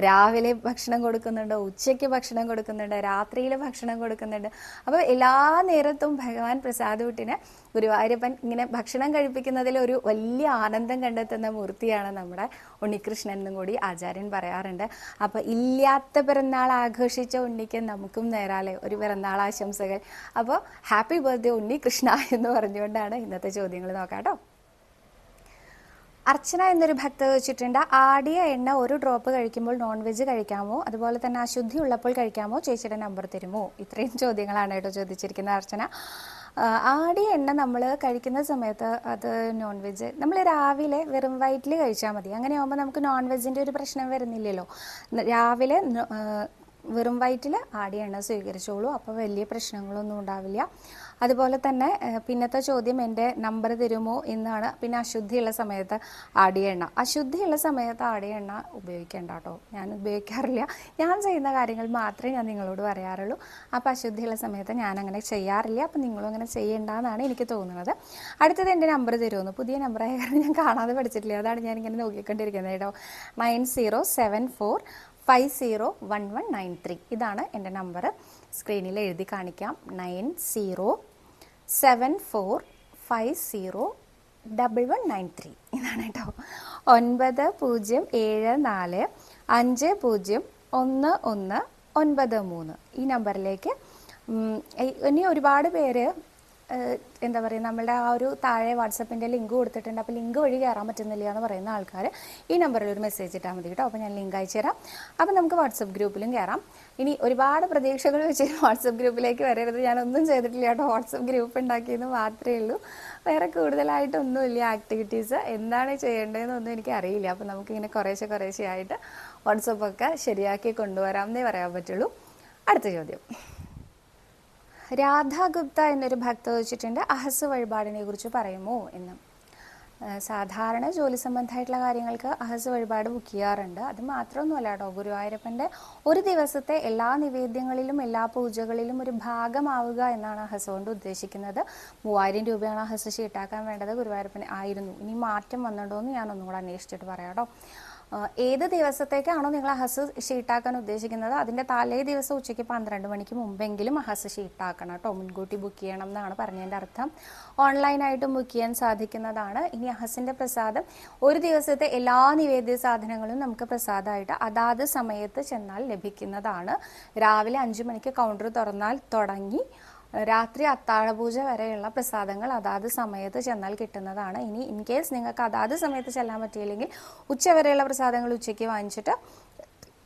രാവിലെ ഭക്ഷണം കൊടുക്കുന്നുണ്ട്, ഉച്ചയ്ക്ക് ഭക്ഷണം കൊടുക്കുന്നുണ്ട്, രാത്രിയിൽ ഭക്ഷണം കൊടുക്കുന്നുണ്ട്. അപ്പോൾ എല്ലാ നേരത്തും ഭഗവാൻ പ്രസാദൂട്ടിന് ഗുരുവായൂരപ്പൻ ഇങ്ങനെ ഭക്ഷണം കഴിപ്പിക്കുന്നതിൽ ഒരു വലിയ ആനന്ദം കണ്ടെത്തുന്ന മൂർത്തിയാണ് നമ്മുടെ ഉണ്ണികൃഷ്ണൻ എന്നും കൂടി ആചാര്യൻ പറയാറുണ്ട്. അപ്പോൾ ഇല്ലാത്ത പിറന്നാൾ ആഘോഷിച്ച ഉണ്ണിക്ക് നമുക്കും നേരാലെ ഒരു പിറന്നാൾ ആശംസകൾ. അപ്പോൾ ഹാപ്പി ബർത്ത്ഡേ ഉണ്ണികൃഷ്ണ എന്ന് പറഞ്ഞുകൊണ്ടാണ് ഇന്നത്തെ ചോദ്യങ്ങൾ നോക്കാം കേട്ടോ. അർച്ചന എന്നൊരു ഭക്ത വെച്ചിട്ടുണ്ട്, ആടിയ എണ്ണ ഒരു ഡ്രോപ്പ് കഴിക്കുമ്പോൾ നോൺ വെജ് കഴിക്കാമോ? അതുപോലെ തന്നെ അശുദ്ധി ഉള്ളപ്പോൾ കഴിക്കാമോ? ചേച്ചിയുടെ നമ്പർ തരുമോ? ഇത്രയും ചോദ്യങ്ങളാണ് കേട്ടോ ചോദിച്ചിരിക്കുന്നത് അർച്ചന. ആടിയ എണ്ണ നമ്മൾ കഴിക്കുന്ന സമയത്ത് അത് നോൺ വെജ് നമ്മൾ രാവിലെ വെറും വയറ്റിൽ കഴിച്ചാൽ മതി. അങ്ങനെ ആകുമ്പോൾ നമുക്ക് നോൺ വെജിൻ്റെ ഒരു പ്രശ്നം വരുന്നില്ലല്ലോ. രാവിലെ വെറും വയറ്റിൽ ആടിയ എണ്ണ സ്വീകരിച്ചോളൂ, അപ്പോൾ വലിയ പ്രശ്നങ്ങളൊന്നും ഉണ്ടാവില്ല. അതുപോലെ തന്നെ പിന്നത്തെ ചോദ്യം എൻ്റെ നമ്പർ തരുമോ എന്നാണ്. പിന്നെ അശുദ്ധിയുള്ള സമയത്ത് ആടിയ എണ്ണ, അശുദ്ധിയുള്ള സമയത്ത് ആടിയ എണ്ണ ഉപയോഗിക്കേണ്ട കേട്ടോ. ഞാൻ ഉപയോഗിക്കാറില്ല. ഞാൻ ചെയ്യുന്ന കാര്യങ്ങൾ മാത്രമേ ഞാൻ നിങ്ങളോട് പറയാറുള്ളൂ. അപ്പോൾ അശുദ്ധിയുള്ള സമയത്ത് ഞാൻ അങ്ങനെ ചെയ്യാറില്ല. അപ്പം നിങ്ങളും അങ്ങനെ ചെയ്യേണ്ടെന്നാണ് എനിക്ക് തോന്നുന്നത്. അടുത്തത് എൻ്റെ നമ്പർ തരുമെന്ന്, പുതിയ നമ്പറായ കാരണം ഞാൻ കാണാതെ പഠിച്ചിട്ടില്ല, അതാണ് ഞാനിങ്ങനെ നോക്കിക്കൊണ്ടിരിക്കുന്നത് കേട്ടോ. 9074501193 ഇതാണ് എൻ്റെ നമ്പർ. സ്ക്രീനിൽ എഴുതി കാണിക്കാം. 9074501193 ഇതാണ് കേട്ടോ. 9074501193 ഈ നമ്പറിലേക്ക്. ഇനി ഒരുപാട് പേര് എന്താ പറയുക, നമ്മളുടെ ആ ഒരു താഴെ വാട്സപ്പിൻ്റെ ലിങ്ക് കൊടുത്തിട്ടുണ്ട്. അപ്പോൾ ലിങ്ക് വഴി കയറാൻ പറ്റുന്നില്ല എന്ന് പറയുന്ന ആൾക്കാർ ഈ നമ്പറിൽ ഒരു മെസ്സേജ് ഇട്ടാൽ മതി കേട്ടോ. അപ്പോൾ ഞാൻ ലിങ്ക് അയച്ചു തരാം. അപ്പോൾ നമുക്ക് വാട്സപ്പ് ഗ്രൂപ്പിലും കയറാം. ഇനി ഒരുപാട് പ്രതീക്ഷകൾ വെച്ച് വാട്സപ്പ് ഗ്രൂപ്പിലേക്ക് വരരുത്. ഞാനൊന്നും ചെയ്തിട്ടില്ല കേട്ടോ, വാട്സപ്പ് ഗ്രൂപ്പ് ഉണ്ടാക്കിയെന്ന് മാത്രമേ ഉള്ളൂ. വേറെ കൂടുതലായിട്ടൊന്നുമില്ല ആക്ടിവിറ്റീസ്. എന്താണ് ചെയ്യേണ്ടതെന്നൊന്നും എനിക്ക് അറിയില്ല. അപ്പോൾ നമുക്കിങ്ങനെ കുറേശ്ശെ ആയിട്ട് വാട്സപ്പൊക്കെ ശരിയാക്കി കൊണ്ടുവരാമെന്നേ പറയാൻ പറ്റുള്ളൂ. അടുത്ത ചോദ്യം, രാധാ ഗുപ്ത എന്നൊരു ഭക്ത വെച്ചിട്ടുണ്ട്, അഹസ് വഴിപാടിനെ കുറിച്ച് പറയുമോ എന്ന്. സാധാരണ ജോലി സംബന്ധമായിട്ടുള്ള കാര്യങ്ങൾക്ക് അഹസ് വഴിപാട് ബുക്ക് ചെയ്യാറുണ്ട്. അത് മാത്രമൊന്നുമല്ല കേട്ടോ, ഗുരുവായൂരപ്പൻ്റെ ഒരു ദിവസത്തെ എല്ലാ നിവേദ്യങ്ങളിലും എല്ലാ പൂജകളിലും ഒരു ഭാഗമാവുക എന്നാണ് അഹസ് കൊണ്ട് ഉദ്ദേശിക്കുന്നത്. 3000 രൂപയാണ് അഹസ് ഷീട്ടാക്കാൻ വേണ്ടത്. ഗുരുവായൂരപ്പന് ആയിരുന്നു. ഇനി മാറ്റം വന്നിട്ടുണ്ടോ എന്ന് ഞാൻ ഒന്നുകൂടെ അന്വേഷിച്ചിട്ട് പറയാം കേട്ടോ. ഏത് ദിവസത്തേക്കാണോ നിങ്ങൾ അഹസ് ഷീട്ടാക്കാൻ ഉദ്ദേശിക്കുന്നത് അതിൻ്റെ തലേ ദിവസം ഉച്ചയ്ക്ക് 12 മണിക്ക് മുമ്പെങ്കിലും അഹസ് ഷീട്ടാക്കണം കേട്ടോ. മുൻകൂട്ടി ബുക്ക് ചെയ്യണം എന്നാണ് പറഞ്ഞതിൻ്റെ അർത്ഥം. ഓൺലൈനായിട്ടും ബുക്ക് ചെയ്യാൻ സാധിക്കുന്നതാണ്. ഇനി അഹസിൻ്റെ പ്രസാദം ഒരു ദിവസത്തെ എല്ലാ നിവേദ്യ സാധനങ്ങളും നമുക്ക് പ്രസാദമായിട്ട് അതാത് സമയത്ത് ചെന്നാൽ ലഭിക്കുന്നതാണ്. രാവിലെ 5 മണിക്ക് കൗണ്ടർ തുറന്നാൽ തുടങ്ങി രാത്രി അത്താഴപൂജ വരെയുള്ള പ്രസാദങ്ങൾ അതാത് സമയത്ത് ചെന്നാൽ കിട്ടുന്നതാണ്. ഇനി ഇൻ കേസ് നിങ്ങൾക്ക് അതാത് സമയത്ത് ചെല്ലാൻ പറ്റിയില്ലെങ്കിൽ ഉച്ചവരെയുള്ള പ്രസാദങ്ങൾ ഉച്ചയ്ക്ക് വാങ്ങിച്ചിട്ട്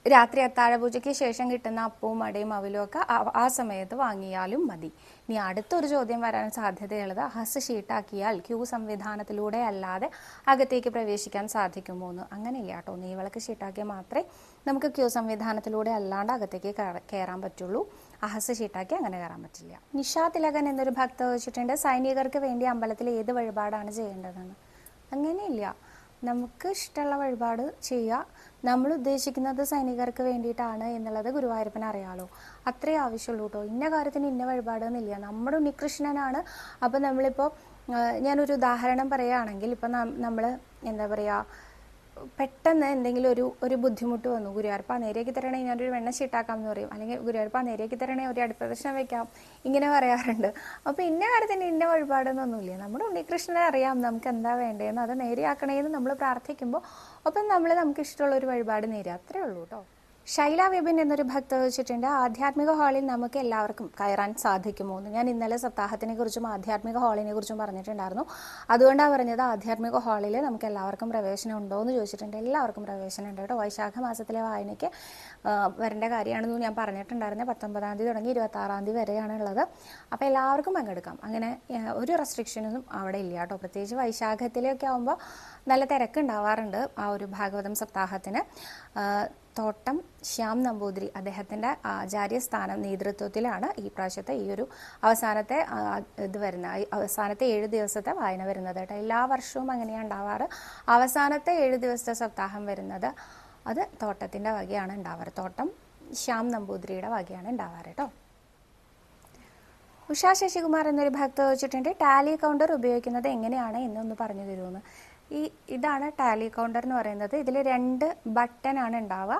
രാത്രി അത്താഴപൂജയ്ക്ക് ശേഷം കിട്ടുന്ന അപ്പവും അടയും അവലും ഒക്കെ ആ സമയത്ത് വാങ്ങിയാലും മതി. ഇനി അടുത്തൊരു ചോദ്യം വരാൻ സാധ്യതയുള്ളത് ഹസ് ഷീട്ടാക്കിയാൽ ക്യൂ സംവിധാനത്തിലൂടെ അല്ലാതെ അകത്തേക്ക് പ്രവേശിക്കാൻ സാധിക്കുമോ എന്ന്. അങ്ങനെയില്ല കേട്ടോ. നെയ്വിളക്ക് ഷീട്ടാക്കിയാൽ മാത്രമേ നമുക്ക് ക്യൂ സംവിധാനത്തിലൂടെ അല്ലാണ്ട് അകത്തേക്ക് കയറാൻ പറ്റുള്ളൂ. അഹസ് ഷീട്ടാക്കി അങ്ങനെ കയറാൻ പറ്റില്ല. നിഷാ തിലകൻ എന്നൊരു ഭക്ത വെച്ചിട്ടുണ്ട്, സൈനികർക്ക് വേണ്ടി അമ്പലത്തിൽ ഏത് വഴിപാടാണ് ചെയ്യേണ്ടതെന്ന്. അങ്ങനെയില്ല. നമുക്ക് ഇഷ്ടമുള്ള വഴിപാട് ചെയ്യുക. നമ്മൾ ഉദ്ദേശിക്കുന്നത് സൈനികർക്ക് വേണ്ടിയിട്ടാണ് എന്നുള്ളത് ഗുരുവായൂരപ്പന് അറിയാലോ. അത്രേ ആവശ്യമുള്ളൂ കേട്ടോ. ഇന്ന കാര്യത്തിന് ഇന്ന വഴിപാട് എന്നില്ല. നമ്മുടെ ഉണ്ണികൃഷ്ണനാണ്. അപ്പം നമ്മളിപ്പോൾ ഞാനൊരു ഉദാഹരണം പറയുകയാണെങ്കിൽ, ഇപ്പം നമ്മൾ എന്താ പറയുക, പെട്ടെന്ന് എന്തെങ്കിലും ഒരു ബുദ്ധിമുട്ട് വന്നു, ഗുരുവായൂരപ്പ നേരെയാക്കി തരണേ, ഞാനൊരു വെണ്ണ ഷീട്ടാക്കാം എന്ന് പറയും. അല്ലെങ്കിൽ ഗുരുവായൂരപ്പ നേരെയാക്കി തരണേ, ഒരു അടുപ്രദർശനം വെക്കാം, ഇങ്ങനെ പറയാറുണ്ട്. അപ്പോൾ ഇന്ന കാര്യത്തിന് ഇന്ന വഴിപാടൊന്നുമില്ല. നമ്മുടെ ഉണ്ണികൃഷ്ണനെ അറിയാം നമുക്ക് എന്താ വേണ്ടതെന്ന്. അത് നേരെയാക്കണേന്ന് നമ്മൾ പ്രാർത്ഥിക്കുമ്പോൾ ഒപ്പം നമുക്ക് ഇഷ്ടമുള്ള ഒരു വഴിപാട് നേരെ. അത്രേ ഉള്ളൂ കേട്ടോ. ശൈല വിപിൻ എന്നൊരു ഭക്ത വെച്ചിട്ടുണ്ട്, ആധ്യാത്മിക ഹാളിൽ നമുക്ക് എല്ലാവർക്കും കയറാൻ സാധിക്കുമോ എന്ന്. ഞാൻ ഇന്നലെ സപ്താഹത്തിനെ കുറിച്ചും ആധ്യാത്മിക ഹാളിനെ കുറിച്ചും പറഞ്ഞിട്ടുണ്ടായിരുന്നു. അതുകൊണ്ടാണ് പറഞ്ഞത് ആധ്യാത്മിക ഹാളിൽ നമുക്ക് എല്ലാവർക്കും പ്രവേശനം ഉണ്ടോ എന്ന് ചോദിച്ചിട്ടുണ്ട്. എല്ലാവർക്കും പ്രവേശനം ഉണ്ട് കേട്ടോ. വൈശാഖ മാസത്തിലെ വായനയ്ക്ക് വരേണ്ട കാര്യമാണെന്ന് ഞാൻ പറഞ്ഞിട്ടുണ്ടായിരുന്നു. 19-ാം തീയതി തുടങ്ങി 26-ാം തീയതി വരെയാണുള്ളത്. അപ്പോൾ എല്ലാവർക്കും പങ്കെടുക്കാം. അങ്ങനെ ഒരു റെസ്ട്രിക്ഷനൊന്നും അവിടെ ഇല്ല കേട്ടോ. പ്രത്യേകിച്ച് വൈശാഖത്തിലൊക്കെ ആകുമ്പോൾ നല്ല തിരക്കുണ്ടാവാറുണ്ട് ആ ഒരു ഭാഗവതം സപ്താഹത്തിന്. തോട്ടം ശ്യാം നമ്പൂതിരി അദ്ദേഹത്തിൻ്റെ ആചാര്യസ്ഥാനം നേതൃത്വത്തിലാണ് ഈ പ്രാവശ്യത്തെ ഈ ഒരു അവസാനത്തെ അവസാനത്തെ 7 ദിവസത്തെ വായന വരുന്നത് കേട്ടോ. എല്ലാ വർഷവും അങ്ങനെയാണ് ഉണ്ടാവാറ്. അവസാനത്തെ 7 ദിവസത്തെ സപ്താഹം വരുന്നത് അത് തോട്ടത്തിൻ്റെ വകയാണ് ഉണ്ടാവാറ്. തോട്ടം ശ്യാം നമ്പൂതിരിയുടെ വകയാണ് ഉണ്ടാവാറ് കേട്ടോ. ഉഷാ ശശികുമാർ എന്നൊരു ഭക്ത വെച്ചിട്ടുണ്ട്, ടാലി കൗണ്ടർ ഉപയോഗിക്കുന്നത് എങ്ങനെയാണ് എന്നൊന്ന് പറഞ്ഞു തരുമെന്ന്. ഇതാണ് ടാലി കൗണ്ടർ എന്ന് പറയുന്നത്. ഇതിൽ 2 ബട്ടനാണ് ഉണ്ടാവുക.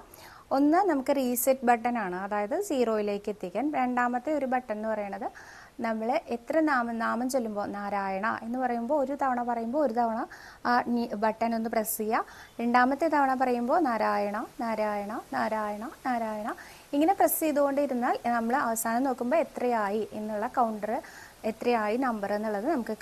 ഒന്ന് നമുക്ക് റീസെറ്റ് ബട്ടനാണ്, അതായത് 0യിലേക്ക് എത്തിക്കാൻ. രണ്ടാമത്തെ ഒരു ബട്ടൺ എന്ന് പറയുന്നത് നമ്മൾ എത്ര നാമം ചൊല്ലുമ്പോൾ നാരായണ എന്ന് പറയുമ്പോൾ ഒരു തവണ പറയുമ്പോൾ ഒരു തവണ ആ ബട്ടൺ ഒന്ന് പ്രസ് ചെയ്യുക. രണ്ടാമത്തെ തവണ പറയുമ്പോൾ നാരായണ നാരായണ നാരായണ നാരായണ ഇങ്ങനെ പ്രസ് ചെയ്തുകൊണ്ടിരുന്നാൽ നമ്മൾ അവസാനം നോക്കുമ്പോൾ എത്രയായി എന്നുള്ള കൗണ്ടർ, എത്രയായി നമ്പർ എന്നുള്ളത് നമുക്ക്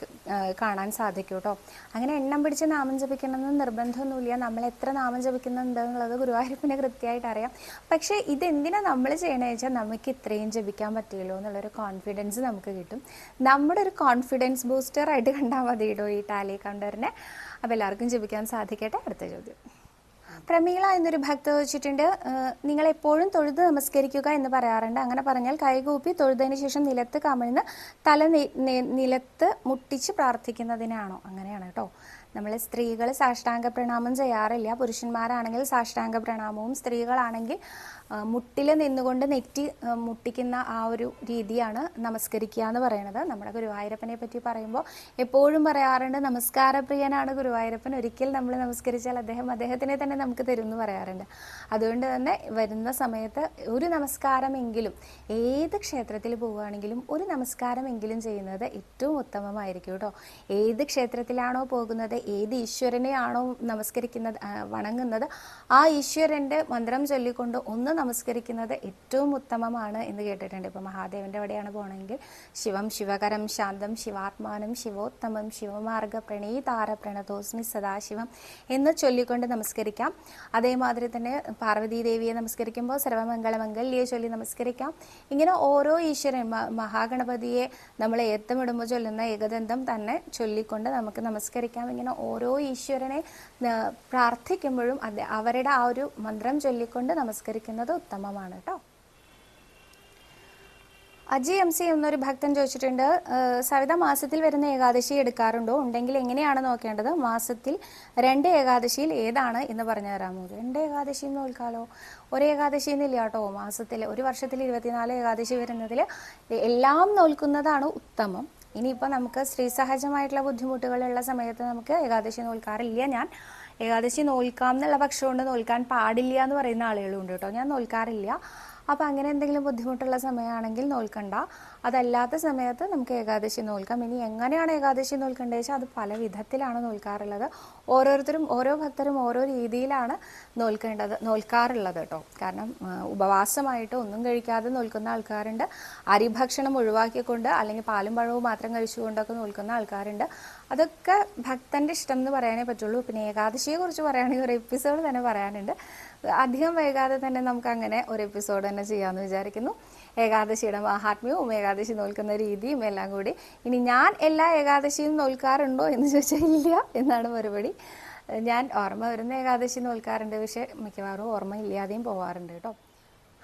കാണാൻ സാധിക്കും കേട്ടോ. അങ്ങനെ എണ്ണം പിടിച്ച് നാമം ജപിക്കണമെന്ന് നിർബന്ധമൊന്നുമില്ല. നമ്മൾ എത്ര നാമം ജപിക്കുന്നുണ്ട് എന്നുള്ളത് ഗുരുവായൂരപ്പന് കൃത്യമായിട്ട് അറിയാം. പക്ഷേ ഇതെന്തിനാണ് നമ്മൾ ചെയ്യണമെന്ന് വെച്ചാൽ നമുക്ക് ഇത്രയും ജപിക്കാൻ പറ്റുമല്ലോ എന്നുള്ളൊരു കോൺഫിഡൻസ് നമുക്ക് കിട്ടും. നമ്മുടെ ഒരു കോൺഫിഡൻസ് ബൂസ്റ്ററായിട്ട് കണ്ടാൽ മതി കേട്ടോ ഈ ടാലി കൗണ്ടറിനെ. അപ്പോൾ എല്ലാവർക്കും ജപിക്കാൻ സാധിക്കട്ടെ. അടുത്ത ചോദ്യം. പ്രമീള എന്നൊരു ഭക്ത വെച്ചിട്ടുണ്ട്, നിങ്ങൾ എപ്പോഴും തൊഴുത് നമസ്കരിക്കുക എന്ന് പറയാറുണ്ട്. അങ്ങനെ പറഞ്ഞാൽ കൈകൂപ്പി തൊഴുതതിന് ശേഷം നിലത്ത് കമിഴ്ന്ന് തല നിലത്ത് മുട്ടിച്ച് പ്രാർത്ഥിക്കുന്നതിനാണോ? അങ്ങനെയാണ് കേട്ടോ. നമ്മൾ സ്ത്രീകൾ സാഷ്ടാംഗ പ്രണാമം ചെയ്യാറില്ല. പുരുഷന്മാരാണെങ്കിൽ സാഷ്ടാംഗ പ്രണാമവും, സ്ത്രീകളാണെങ്കിൽ മുട്ടിൽ നിന്നുകൊണ്ട് നെറ്റി മുട്ടിക്കുന്ന ആ ഒരു രീതിയാണ് നമസ്കരിക്കുക എന്ന് പറയുന്നത്. നമ്മുടെ ഗുരുവായൂരപ്പനെ പറ്റി പറയുമ്പോൾ എപ്പോഴും പറയാറുണ്ട് നമസ്കാരപ്രിയനാണ് ഗുരുവായൂരപ്പൻ. ഒരിക്കൽ നമ്മൾ നമസ്കരിച്ചാൽ അദ്ദേഹത്തിനെ തന്നെ നമുക്ക് തരും എന്ന് പറയാറുണ്ട്. അതുകൊണ്ട് തന്നെ വരുന്ന സമയത്ത് ഒരു നമസ്കാരമെങ്കിലും, ഏത് ക്ഷേത്രത്തിൽ പോവുകയാണെങ്കിലും ഒരു നമസ്കാരമെങ്കിലും ചെയ്യുന്നത് ഏറ്റവും ഉത്തമമായിരിക്കും കേട്ടോ. ഏത് ക്ഷേത്രത്തിലാണോ പോകുന്നത്, ഏത് ഈശ്വരനെയാണോ നമസ്കരിക്കുന്നത്, വണങ്ങുന്നത്, ആ ഈശ്വരൻ്റെ മന്ത്രം ചൊല്ലിക്കൊണ്ട് ഒന്ന് നമസ്കരിക്കുന്നത് ഏറ്റവും ഉത്തമമാണ് എന്ന് കേട്ടിട്ടുണ്ട്. ഇപ്പോൾ മഹാദേവൻ്റെ അവിടെയാണ് പോകണമെങ്കിൽ ശിവം ശിവകരം ശാന്തം ശിവാത്മാനം ശിവോത്തമം ശിവമാർഗ പ്രണീതാര പ്രണതോസ്മി സദാശിവം എന്ന് ചൊല്ലിക്കൊണ്ട് നമസ്കരിക്കാം. അതേമാതിരി തന്നെ പാർവതീ ദേവിയെ നമസ്കരിക്കുമ്പോൾ സർവമംഗളമംഗല്യെ ചൊല്ലി നമസ്കരിക്കാം. ഇങ്ങനെ ഓരോ ഈശ്വരൻ, മഹാഗണപതിയെ നമ്മൾ ഏത്തമിടുമ്പോൾ ചൊല്ലുന്ന ഏകദന്തം തന്നെ ചൊല്ലിക്കൊണ്ട് നമുക്ക് നമസ്കരിക്കാം. ഇങ്ങനെ ഓരോ ഈശ്വരനെ പ്രാർത്ഥിക്കുമ്പോഴും അവരുടെ ആ ഒരു മന്ത്രം ചൊല്ലിക്കൊണ്ട് നമസ്കരിക്കുന്നത് ഉത്തമമാണ് കേട്ടോ. അജി MC എന്നൊരു ഭക്തൻ ചോദിച്ചിട്ടുണ്ട്, സവിത മാസത്തിൽ വരുന്ന ഏകാദശി എടുക്കാറുണ്ടോ? ഉണ്ടെങ്കിൽ എങ്ങനെയാണ് നോക്കേണ്ടത്? മാസത്തിൽ 2 ഏകാദശിയിൽ ഏതാണ് എന്ന് പറഞ്ഞു തരാമോ? 2 ഏകാദശി നോൽക്കാലോ? ഒരു ഏകാദശി എന്നില്ല കേട്ടോ. മാസത്തിൽ ഒരു വർഷത്തിൽ 24 ഏകാദശി വരുന്നതിൽ എല്ലാം നോൽക്കുന്നതാണ് ഉത്തമം. ഇനിയിപ്പോൾ നമുക്ക് സ്ത്രീസഹജമായിട്ടുള്ള ബുദ്ധിമുട്ടുകളുള്ള സമയത്ത് നമുക്ക് ഏകാദശി നോൽക്കാറില്ല. ഞാൻ ഏകാദശി നോൽക്കാം എന്നുള്ള പക്ഷം കൊണ്ട് നോൽക്കാൻ പാടില്ല എന്ന് പറയുന്ന ആളുകളുണ്ട് കേട്ടോ. ഞാൻ നോൽക്കാറില്ല. അപ്പോൾ അങ്ങനെ എന്തെങ്കിലും ബുദ്ധിമുട്ടുള്ള സമയമാണെങ്കിൽ നോൽക്കണ്ട. അതല്ലാത്ത സമയത്ത് നമുക്ക് ഏകാദശി നോൽക്കാം. ഇനി എങ്ങനെയാണ് ഏകാദശി നോൽക്കേണ്ടത് വെച്ചാൽ അത് പല വിധത്തിലാണ് നോൽക്കാറുള്ളത്. ഓരോ ഭക്തരും ഓരോ രീതിയിലാണ് നോൽക്കാറുള്ളത് കേട്ടോ. കാരണം ഉപവാസമായിട്ട് ഒന്നും കഴിക്കാതെ നോൽക്കുന്ന ആൾക്കാരുണ്ട്. അരിഭക്ഷണം ഒഴിവാക്കിക്കൊണ്ട് അല്ലെങ്കിൽ പാലും പഴവും മാത്രം കഴിച്ചുകൊണ്ടൊക്കെ നോൽക്കുന്ന ആൾക്കാരുണ്ട്. അതൊക്കെ ഭക്തൻ്റെ ഇഷ്ടം എന്ന് പറയാനേ പറ്റുള്ളൂ. പിന്നെ ഏകാദശിയെ കുറിച്ച് പറയുകയാണെങ്കിൽ ഒരു എപ്പിസോഡ് തന്നെ പറയാനുണ്ട്. അധികം വൈകാതെ തന്നെ നമുക്ക് അങ്ങനെ ഒരു എപ്പിസോഡ് തന്നെ ചെയ്യാമെന്ന് വിചാരിക്കുന്നു. ഏകാദശിയുടെ മഹാത്മ്യവും ഏകാദശി നോൽക്കുന്ന രീതിയും എല്ലാം കൂടി. ഇനി ഞാൻ എല്ലാ ഏകാദശിയും നോൽക്കാറുണ്ടോ എന്ന് ചോദിച്ചാൽ ഇല്ല എന്നാണ് മറുപടി. ഞാൻ ഓർമ്മ വരുന്ന ഏകാദശി നോൽക്കാറുണ്ട്, പക്ഷേ മിക്കവാറും ഓർമ്മ ഇല്ലാതെയും പോകാറുണ്ട് കേട്ടോ.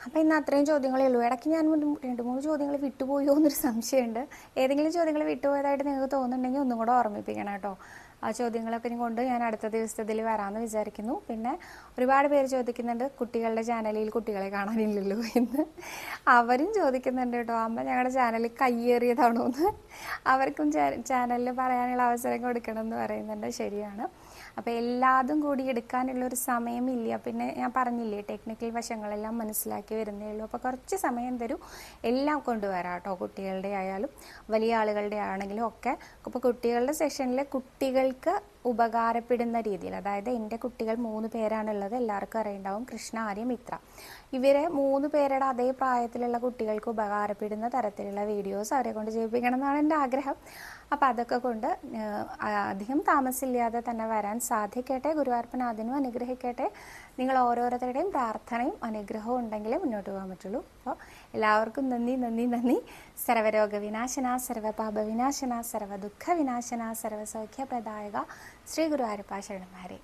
അപ്പോൾ ഇന്ന് അത്രയും ചോദ്യങ്ങളേ ഉള്ളൂ. ഇടയ്ക്ക് ഞാൻ 2-3 ചോദ്യങ്ങൾ വിട്ടുപോയോ എന്നൊരു സംശയമുണ്ട്. ഏതെങ്കിലും ചോദ്യങ്ങൾ വിട്ടുപോയതായിട്ട് നിങ്ങൾക്ക് തോന്നുന്നുണ്ടെങ്കിൽ ഒന്നും കൂടെ ഓർമ്മിപ്പിക്കണം കേട്ടോ. ആ ചോദ്യങ്ങളൊക്കെ കൊണ്ട് ഞാൻ അടുത്ത ദിവസത്തിൽ വരാമെന്ന് വിചാരിക്കുന്നു. പിന്നെ ഒരുപാട് പേര് ചോദിക്കുന്നുണ്ട് കുട്ടികളുടെ ചാനലിൽ കുട്ടികളെ കാണാനില്ലല്ലോ എന്ന്. അവരും ചോദിക്കുന്നുണ്ട് കേട്ടോ, അമ്മ ഞങ്ങളുടെ ചാനലിൽ കയ്യേറിയതാണോ എന്ന്. അവർക്കും ചാനലിൽ പറയാനുള്ള അവസരം കൊടുക്കണം എന്ന് പറയുന്നുണ്ട്. ശരിയാണ്. അപ്പോൾ എല്ലാതും കൂടി എടുക്കാനുള്ളൊരു സമയമില്ല. പിന്നെ ഞാൻ പറഞ്ഞില്ലേ, ടെക്നിക്കൽ വശങ്ങളെല്ലാം മനസ്സിലാക്കി വരുന്നേ ഉള്ളൂ. അപ്പോൾ കുറച്ച് സമയം തരൂ, എല്ലാം കൊണ്ടുവരാം കേട്ടോ. കുട്ടികളുടെ ആയാലും വലിയ ആളുകളുടെ ആണെങ്കിലും ഒക്കെ. അപ്പോൾ കുട്ടികളുടെ സെഷനിൽ കുട്ടികൾക്ക് ഉപകാരപ്പെടുന്ന രീതിയിൽ, അതായത് എൻ്റെ കുട്ടികൾ 3 പേരാണുള്ളത്, എല്ലാവർക്കും അറിയുണ്ടാവും, കൃഷ്ണ, ആര്യ, മിത്ര. ഇവരെ 3 പേരുടെ അതേ പ്രായത്തിലുള്ള കുട്ടികൾക്ക് ഉപകാരപ്പെടുന്ന തരത്തിലുള്ള വീഡിയോസ് അവരെ കൊണ്ട് ചെയ്യിപ്പിക്കണം എന്നാണ് എൻ്റെ ആഗ്രഹം. അപ്പോൾ അതൊക്കെ കൊണ്ട് അധികം താമസമില്ലാതെ തന്നെ വരാൻ സാധിക്കട്ടെ. ഗുരുവായൂരപ്പൻ അതിനും അനുഗ്രഹിക്കട്ടെ. നിങ്ങൾ ഓരോരുത്തരുടെയും പ്രാർത്ഥനയും അനുഗ്രഹവും ഉണ്ടെങ്കിലേ മുന്നോട്ട് പോകാൻ പറ്റുള്ളൂ. അപ്പോൾ എല്ലാവർക്കും നന്ദി നന്ദി നന്ദി. സർവരോഗ വിനാശന, സർവപാപ വിനാശന, സർവദുഃഖ വിനാശന, സർവസൗഖ്യപ്രദായക ശ്രീ ഗുരുവായൂരപ്പ ശരണന്മാരെ.